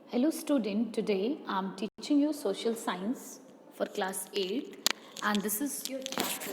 Hello student, today I am teaching you social science for class 8 and this is your chapter,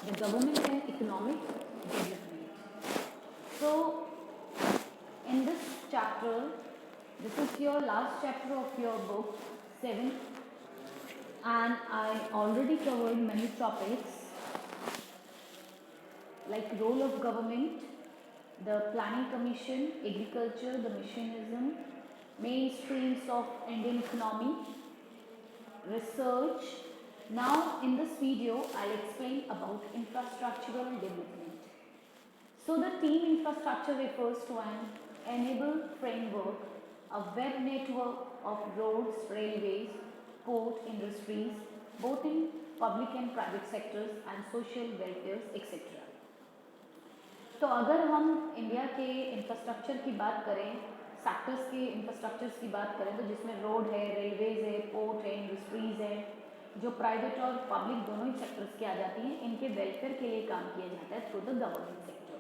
the government and economic development. So in this chapter, this is your last chapter of your book 7 and I already covered many topics like role of government, the planning commission, agriculture, the missionism, main streams of Indian economy, research. Now in this video I'll explain about infrastructural development. So the team infrastructure refers to an enabled framework, a web network of roads, railways, port, industries, both in public and private sectors and social welfare etc. तो अगर हम India के infrastructure की बात करें, sectors के infrastructures की बात करें तो जिसमें रोड है, रेलवेज है, पोर्ट है, इंडस्ट्रीज़ है, जो प्राइवेट और पब्लिक दोनों ही सेक्टर्स के आ जाती हैं, इनके वेलफेयर के लिए काम किया जाता है through the government sector.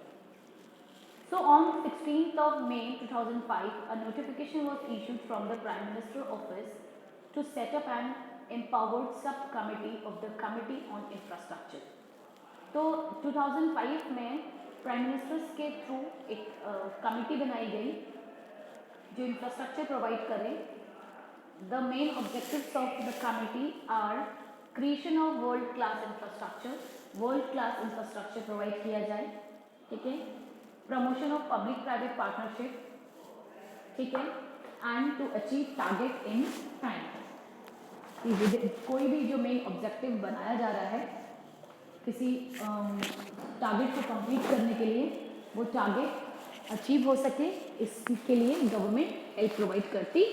So on 16th of May 2005, a notification was issued from the Prime Minister office to set up an empowered subcommittee of the Committee on Infrastructure. तो 2005 में प्राइम मिनिस्टर्स के थ्रू एक committee बनाई गई जो infrastructure provide करे. The main objectives of the committee are creation of world class infrastructure, world class infrastructure provide किया जाए, ठीक है, promotion of public private partnership, ठीक है, and to achieve target in time. कोई भी जो मेन ऑब्जेक्टिव बनाया जा रहा है किसी टारगेट को कंप्लीट करने के लिए, वो टारगेट अचीव हो सके, इसके लिए गवर्नमेंट हेल्प प्रोवाइड करती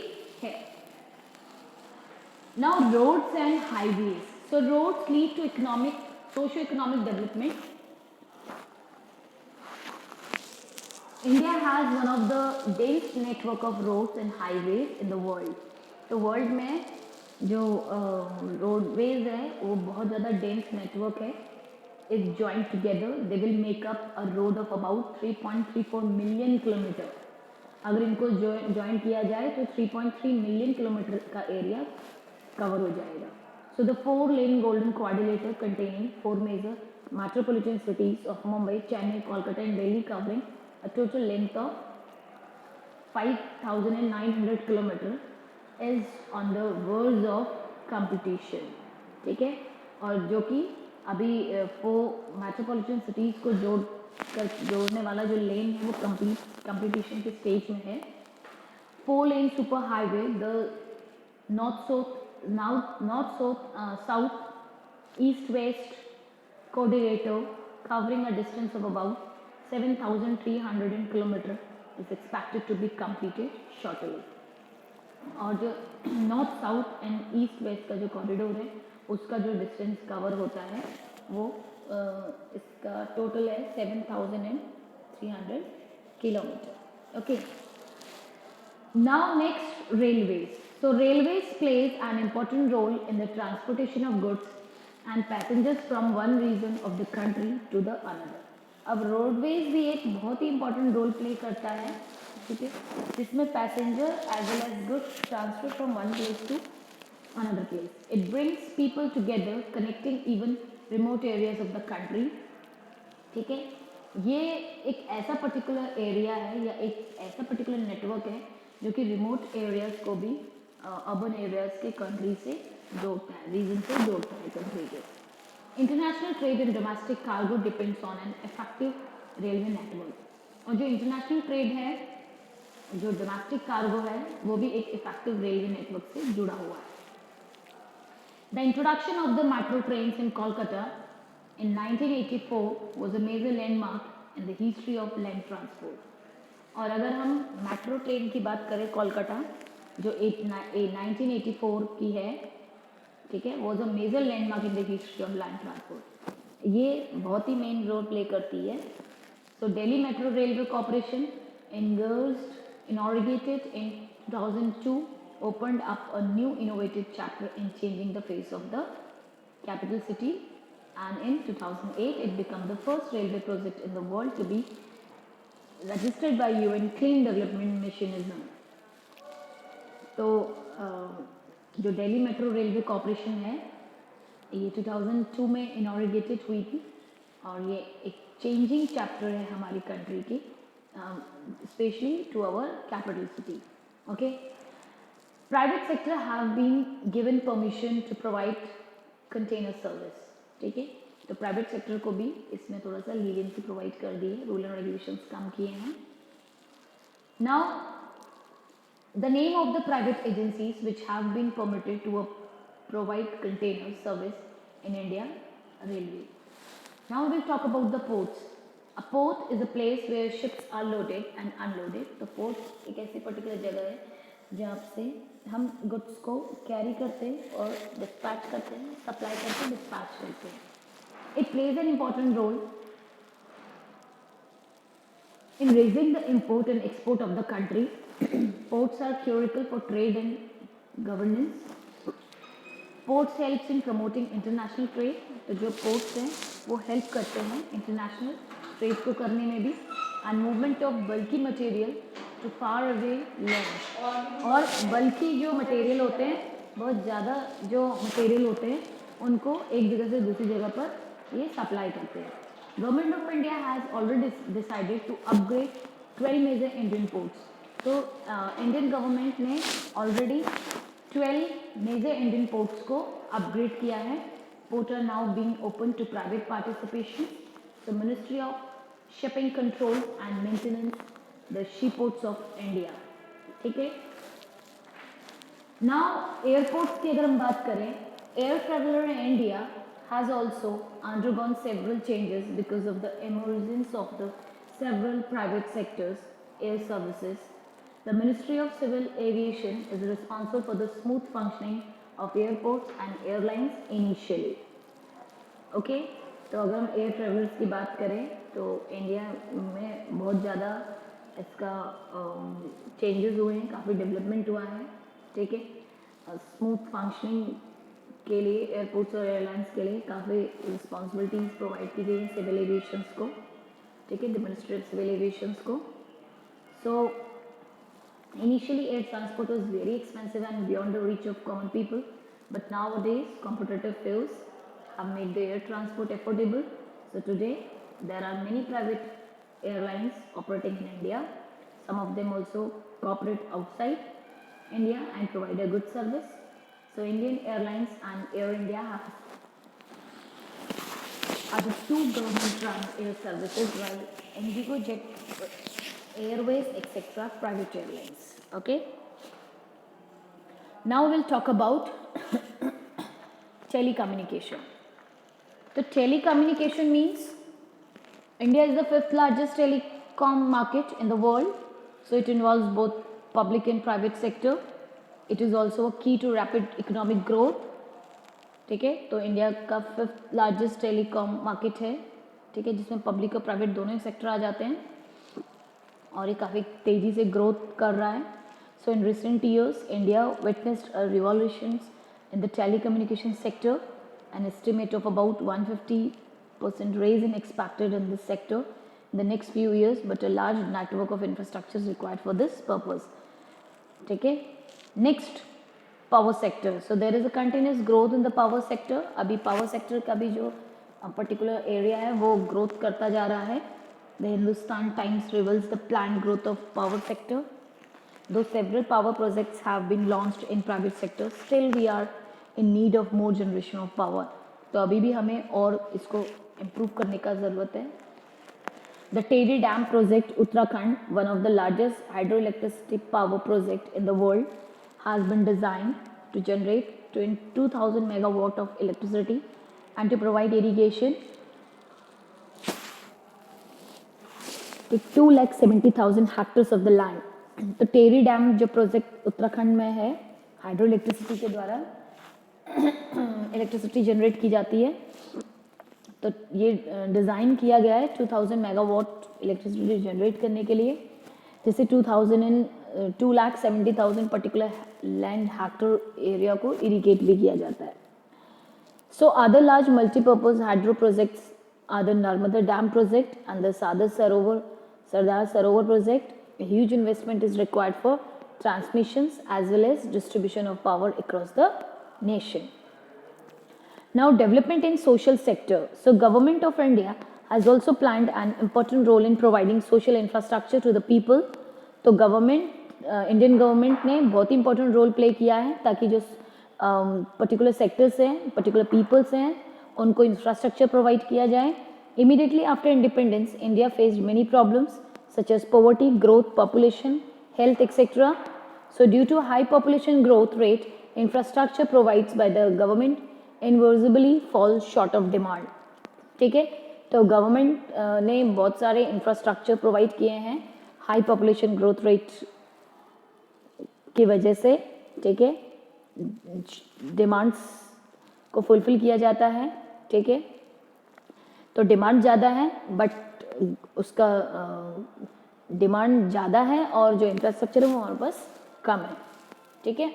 है. Now roads and highways. So roads lead to economic, socio economic development. India has one of the dense network of roads and highways in the world. तो world में जो roadways है वो बहुत ज़्यादा dense network है. is joined together, they will make up a road of about 3.34 million kilometer. अगर इनको ज्वाइन किया जाए तो 3.3 मिलियन किलोमीटर का एरिया कवर हो जाएगा. So the 4-lane golden quadrilateral containing 4 major metropolitan cities of Mumbai, Chennai, Kolkata and Delhi, covering a total length of 5,900 kilometer is on the verge of completion. ठीक है, और जो कि अभी 4 metropolitan cities को जोड़ने वाला जो लेन है वो कंप्लीटेशन के स्टेज में है. 4-lane super highway, the north south east west coordinator covering a distance of about 7,300 kilometer is expected to be completed shortly. और जो north south and east west का जो कॉरिडोर है उसका जो डिस्टेंस कवर होता है वो इसका टोटल है 7,300 kilometre. Okay, now next railways. So railways plays an important role in the transportation of goods and passengers from one region of the country to the another. अब roadways भी एक बहुत ही important role play करता है, ठीक है, जिसमें passenger as well as goods transfer from one place to another place. It brings people together, connecting even remote areas of the country. ठीक है, ये एक ऐसा पर्टिकुलर एरिया है या एक ऐसा पर्टिकुलर नेटवर्क है जो कि रिमोट एरियाज को भी अर्बन एरियाज के कंट्री से जोड़ता है, रीजन से जोड़ता है कंट्री के. International trade and domestic cargo depends on an effective railway network. और जो इंटरनेशनल ट्रेड है, जो डोमेस्टिक कार्गो है, वो भी एक इफेक्टिव रेलवे नेटवर्क से जुड़ा हुआ है. The introduction of the metro trains in Kolkata in 1984 was a major landmark in the history of land transport. और अगर हम मेट्रो ट्रेन की बात करें कोलकाता जो 1984 की है, ठीक है, was a major landmark in the history of land transport. ये बहुत ही मेन रोल प्ले करती है. So Delhi Metro Railway Corporation inaugurated in 2002 opened up a new innovative chapter in changing the face of the capital city, and in 2008 it became the first railway project in the world to be registered by UN Clean Development Missionism. तो जो Delhi metro railway corporation है ये 2002 में inaugurated हुई थी और ये एक चेंजिंग चैप्टर है हमारी कंट्री की, specially to our capital city. Okay, private sector have been given permission to provide container service. ठीक है, तो प्राइवेट सेक्टर को भी इसमें थोड़ा सा लीनियंसी प्रोवाइड कर दी है, रूल एंड रेगुलेशंस कम किए हैं. Now the name of the private agencies which have been permitted to provide container service in India, Railway. Now we will talk about the ports. A port is a place where ships are loaded and unloaded. तो port एक ऐसी particular जगह है जहाँ से हम goods को carry करते हैं और dispatch करते हैं, supply करते हैं, dispatch करते हैं. It plays an important role in raising the import and export of the country. Ports are critical for trade and governance. Ports helps in promoting international trade. तो जो ports हैं वो help करते हैं international trade को करने में भी, and movement of bulky material to far away lands. और bulky जो material होते हैं, बहुत ज़्यादा जो material होते हैं उनको एक जगह से दूसरी जगह पर ये supply करते हैं. Government of India has already decided to upgrade 12 major Indian ports. तो इंडियन गवर्नमेंट ने ऑलरेडी 12 मेजर इंडियन पोर्ट्स को अपग्रेड किया है. Port are now being open to private participation. The ministry of shipping control and maintenance the sea ports of India. ठीक है, now airports की अगर हम बात करें, air traveller in India has also undergone several changes because of the emergence of the several private sectors air services. The Ministry of Civil Aviation is responsible for the smooth functioning of airports and airlines initially. Okay, तो अगर हम air travels की बात करें तो India में बहुत ज़्यादा इसका चेंजेस हुए हैं, काफ़ी डेवलपमेंट हुआ है. ठीक है, स्मूथ फंक्शनिंग के लिए एयरपोर्ट्स और एयरलाइंस के लिए काफ़ी रिस्पॉन्सिबिलिटीज़ प्रोवाइड की गई हैं सिविल एविएशंस को. ठीक है, the ministry of civil aviations को. सो initially air transport was very expensive and beyond the reach of common people, but nowadays competitive fields have made the air transport affordable. So today there are many private airlines operating in India. Some of them also cooperate outside India and provide a good service. So Indian Airlines and Air India are the two government run air services, while Indigo, Jet Airways, etc. private airlines. Okay, now we'll talk about telecommunication. So telecommunication means India is the 5th largest telecom market in the world. So it involves both public and private sector. It is also a key to rapid economic growth. ठीक है, तो India का 5th largest telecom market है. ठीक है, जिसमें public और private दोनों सेक्टर आ जाते हैं और ये काफ़ी तेज़ी से ग्रोथ कर रहा है. So in recent years India witnessed revolutions in the telecommunication sector. An estimate of about 150% raise in expected in this sector in the next few years, but a large network of infrastructure is required for this purpose. ठीक है, next power sector. So there is a continuous growth in the power sector. अभी power sector का भी जो particular area है वो growth करता जा रहा है. The Hindustan Times reveals the planned growth of power sector. Though several power projects have been launched in private sector, still we are in need of more generation of power. तो अभी भी हमें और इसको improve करने का ज़रूरत है. The Tehri Dam project, Uttarakhand, one of the largest hydroelectricity power project in the world, has been designed to generate 22,000 megawatt of electricity and to provide irrigation to 2,70,000 hectares of the land. तो Tehri dam जो project Uttarakhand में है, hydro electricity के द्वारा electricity generate की जाती है. तो ये डिज़ाइन किया गया है 2000 मेगावाट इलेक्ट्रिसिटी जनरेट करने के लिए, जैसे 2,70,000 पर्टिकुलर लैंड हेक्टर एरिया को इरिगेट भी किया जाता है. So other large multipurpose hydro projects are the Narmada dam project and the Sardar Sarovar project. A huge investment is required for transmissions as well as distribution of power across the nation. Now, development in social sector. So, Government of India has also planned an important role in providing social infrastructure to the people. तो Indian government ने बहुत ही important role play किया है ताकि जो particular sectors हैं, particular peoples हैं, उनको इंफ्रास्ट्रक्चर प्रोवाइड किया जाए. Immediately after independence, India faced many problems such as poverty, growth, population, health, etc. So due to high population growth rate, infrastructure provided by the government invariably falls short of demand. ठीक है, तो government ने बहुत सारे infrastructure provide किए हैं high population growth rate की वजह से. ठीक है, डिमांड्स को फुलफिल किया जाता है. ठीक है, तो डिमांड ज़्यादा है बट उसका डिमांड ज़्यादा है और जो इंफ्रास्ट्रक्चर है वो हमारे पास कम है. ठीक है,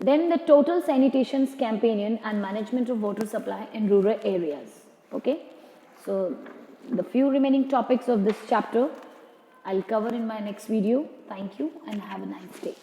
then the total sanitation campaign and management of water supply in rural areas. Okay, so the few remaining topics of this chapter I'll cover in my next video. Thank you and have a nice day.